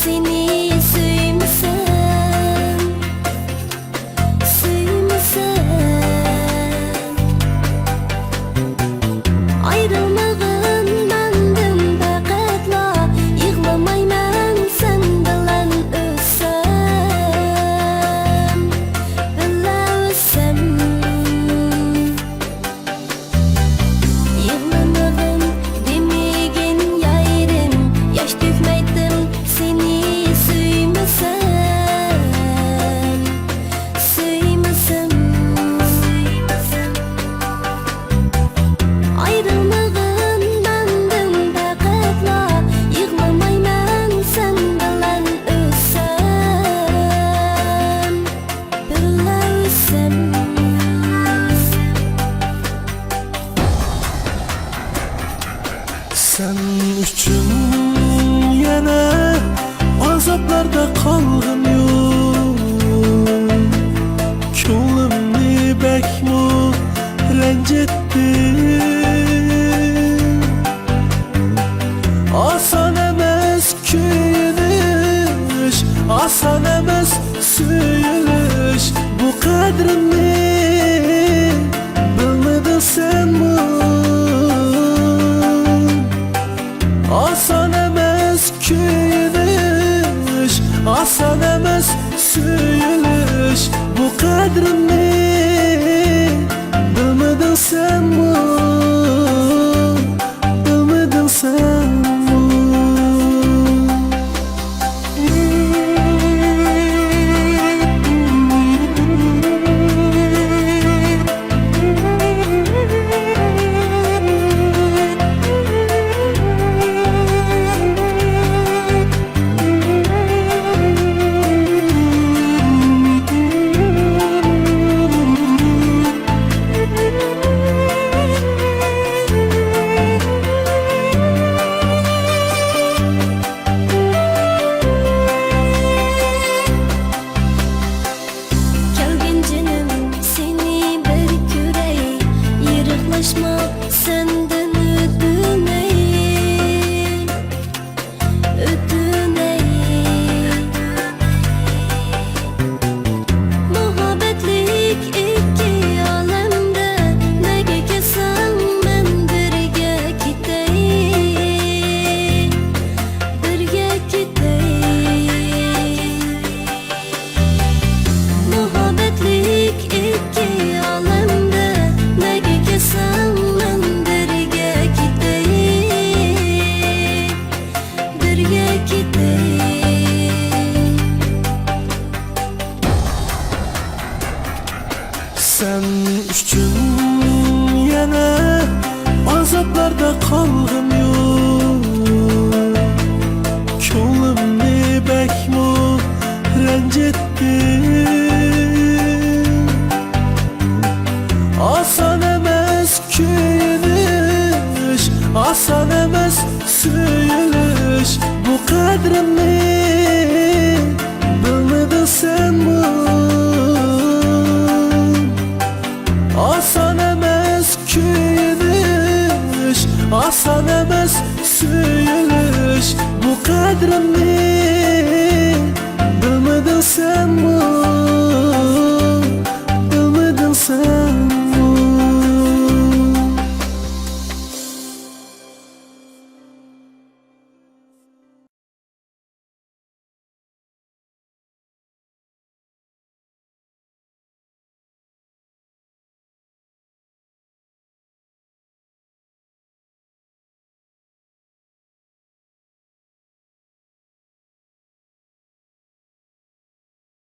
seni sevmesem, sevmesem. Ayrılmağın menden faqatla, yığlamayman sen bilan ölsem, billa ölsem. Yığlamagın demegin yayrım, yaş dökmeydim seni sevmesem, sevmesem. Ayrılmağın menden faqatla, yığlamayman sen bilan ölsem, billa ölsem. Sen üçün yana azaplarda qalğım yox. Ko'nglimni bakmu ranjitdin. Oson emas kuyinish, oson emas suyilish. Bu qadrimni bilmading senmi? Oson emas kuyinish, oson emas suyilish. Bu qadrimni bilmading senmi? Bilmading senmi? Kelgin canım seni bir görey, yırıklaşma senden ötüney, ötüney. Muhabbetlik iki alemde, nege kesem ben birge gitey, birge gitey. Muhabbetlik iki alemde, nege kesem ben birge gitey, birge gitey. Sen üçün yana azaplarda qalğım yox. Ko'nglimni bakmu ranjitdin. Oson emas kuyinish, oson emas suyilish. Bu qadrimni bilmading senmi? Oson emas kuyinish, oson emas suyilish. Bu qadrimni bilmading senmi?